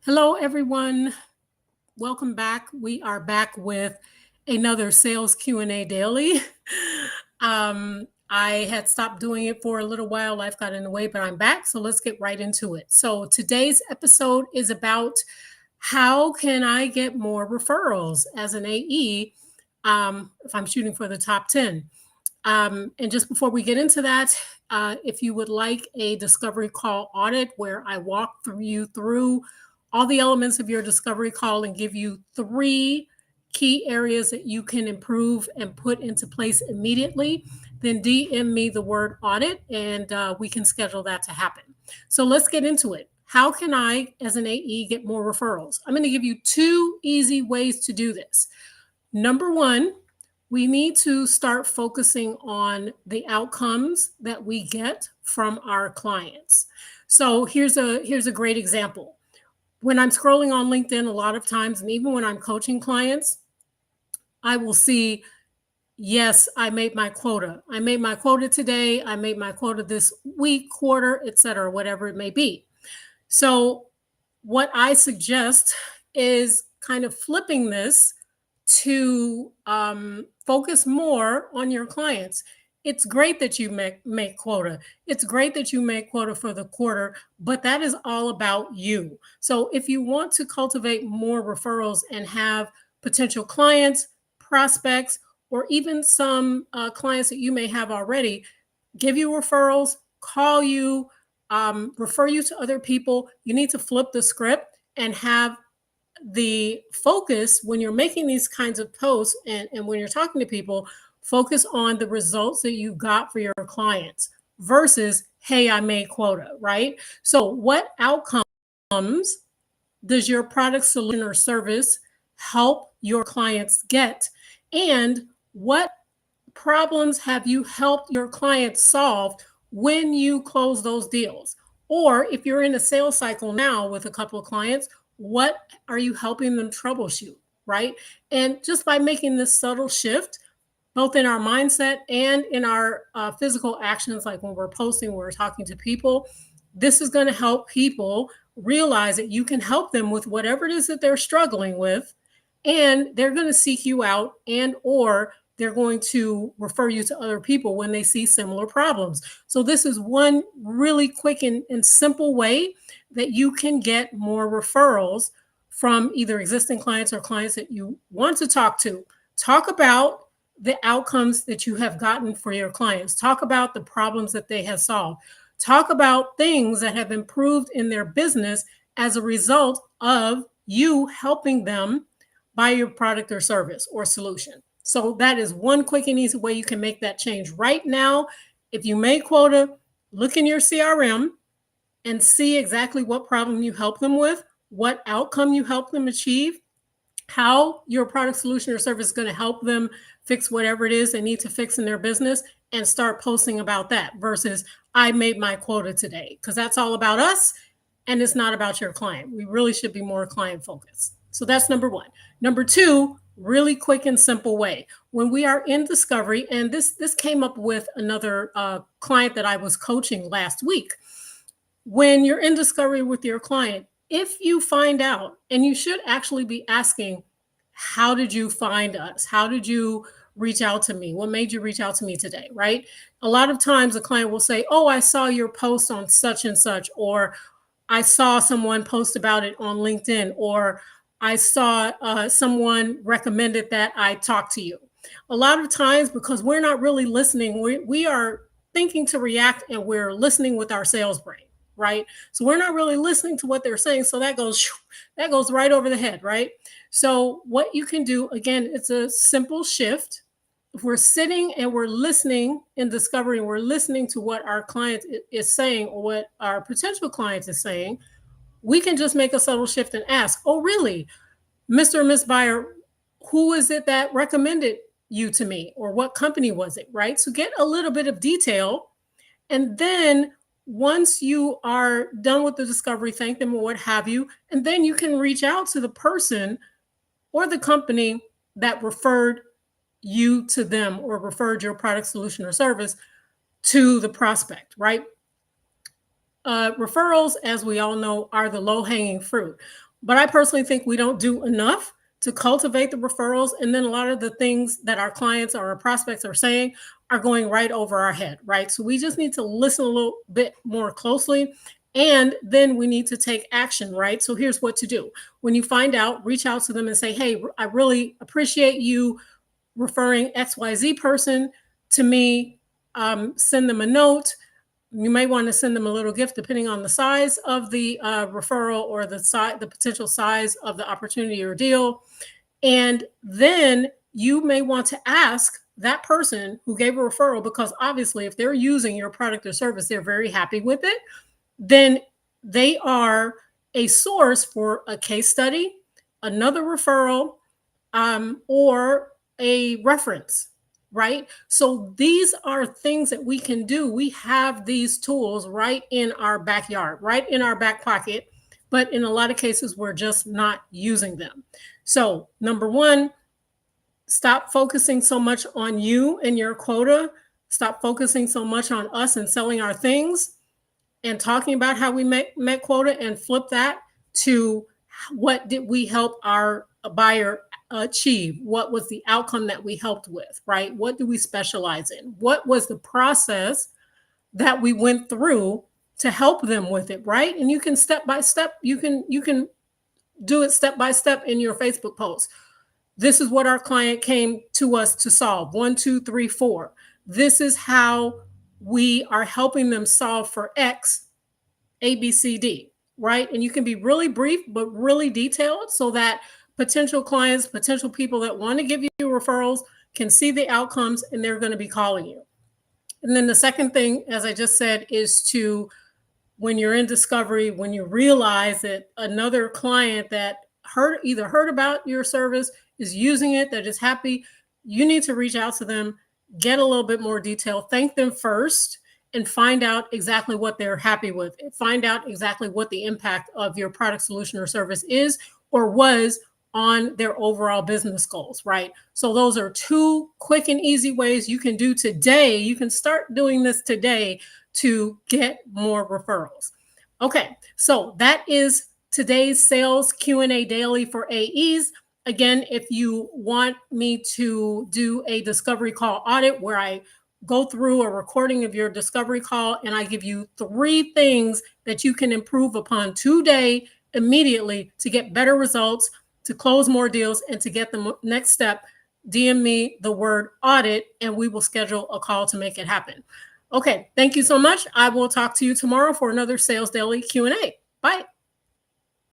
Hello, everyone. Welcome back. We are back with another sales Q&A daily. I had stopped doing it for a little while. Life got in the way, but I'm back. So let's get right into it. So today's episode is about how can I get more referrals as an AE if I'm shooting for the top 10. And just before we get into that, if you would like a discovery call audit where I walk you through all the elements of your discovery call and give you 3 key areas that you can improve and put into place immediately, then DM me the word audit and we can schedule that to happen. So let's get into it. How can I, as an AE, get more referrals? I'm going to give you 2 easy ways to do this. Number 1, we need to start focusing on the outcomes that we get from our clients. So here's a great example. When I'm scrolling on LinkedIn a lot of times, and even when I'm coaching clients, I will see, yes, I made my quota. I made my quota today. I made my quota this week, quarter, etc., whatever it may be. So what I suggest is kind of flipping this to focus more on your clients. It's great that you make quota. It's great that you make quota for the quarter, but that is all about you. So if you want to cultivate more referrals and have potential clients, prospects, or even some clients that you may have already, give you referrals, call you, refer you to other people, you need to flip the script and have the focus when you're making these kinds of posts and when you're talking to people, focus on the results that you got for your clients versus, hey, I made quota, right? So what outcomes does your product, solution, or service help your clients get? And what problems have you helped your clients solve when you close those deals? Or if you're in a sales cycle now with a couple of clients, what are you helping them troubleshoot, right? And just by making this subtle shift, both in our mindset and in our physical actions, like when we're posting, when we're talking to people, this is going to help people realize that you can help them with whatever it is that they're struggling with, and they're going to seek you out, and or they're going to refer you to other people when they see similar problems. So this is one really quick and simple way that you can get more referrals from either existing clients or clients that you want to talk to. Talk about the outcomes that you have gotten for your clients. Talk about the problems that they have solved. Talk about things that have improved in their business as a result of you helping them buy your product or service or solution. So that is one quick and easy way you can make that change right now. If you make quota, look in your CRM and see exactly what problem you help them with, what outcome you help them achieve, how your product, solution, or service is going to help them fix whatever it is they need to fix in their business, and start posting about that versus I made my quota today, because that's all about us and it's not about your client. We really should be more client focused. So that's number 1. Number 2, really quick and simple way. When we are in discovery, and this came up with another client that I was coaching last week. When you're in discovery with your client, if you find out, and you should actually be asking, how did you find us? How did you reach out to me? What made you reach out to me today, right? A lot of times a client will say, oh, I saw your post on such and such, or I saw someone post about it on LinkedIn, or I saw someone recommended that I talk to you. A lot of times, because we're not really listening, we are thinking to react, and we're listening with our sales brain, right? So we're not really listening to what they're saying. So that goes right over the head, right? So what you can do, again, it's a simple shift. If we're sitting and we're listening in discovery, and we're listening to what our client is saying or what our potential client is saying, we can just make a subtle shift and ask, oh, really, Mr. or Miss Buyer, who is it that recommended you to me? Or what company was it, right? So get a little bit of detail. And then once you are done with the discovery, thank them or what have you, and then you can reach out to the person or the company that referred you to them or referred your product, solution, or service to the prospect, right? Referrals, as we all know, are the low-hanging fruit. But I personally think we don't do enough to cultivate the referrals. And then a lot of the things that our clients or our prospects are saying are going right over our head, right? So we just need to listen a little bit more closely. And then we need to take action, right? So here's what to do. When you find out, reach out to them and say, hey, I really appreciate you referring XYZ person to me. Send them a note. You may want to send them a little gift depending on the size of the referral or the potential size of the opportunity or deal. And then you may want to ask that person who gave a referral, because obviously if they're using your product or service, they're very happy with it, then they are a source for a case study, another referral, or a reference, right? So these are things that we can do. We have these tools right in our backyard, right in our back pocket, but in a lot of cases, we're just not using them. So, number one, stop focusing so much on you and your quota. Stop focusing so much on us and selling our things and talking about how we met quota, and flip that to what did we help our buyer achieve? What was the outcome that we helped with, right? What do we specialize in? What was the process that we went through to help them with it, right? And you can step by step, you can do it step by step in your Facebook post. This is what our client came to us to solve. 1, 2, 3, 4. This is how we are helping them solve for X, A, B, C, D, right? And you can be really brief, but really detailed so that potential clients, potential people that want to give you referrals can see the outcomes and they're going to be calling you. And then the second thing, as I just said, is to, when you're in discovery, when you realize that another client that either heard about your service, is using it, that is happy, you need to reach out to them, get a little bit more detail, thank them first, and find out exactly what they're happy with. Find out exactly what the impact of your product, solution, or service is or was on their overall business goals, right? So those are 2 quick and easy ways you can do today. You can start doing this today to get more referrals. Okay, so that is today's sales Q&A daily for AEs. Again, if you want me to do a discovery call audit where I go through a recording of your discovery call and I give you 3 things that you can improve upon today immediately to get better results, to close more deals, and to get the next step, DM me the word audit and we will schedule a call to make it happen. Okay, thank you so much. I will talk to you tomorrow for another Sales Daily Q&A. Bye.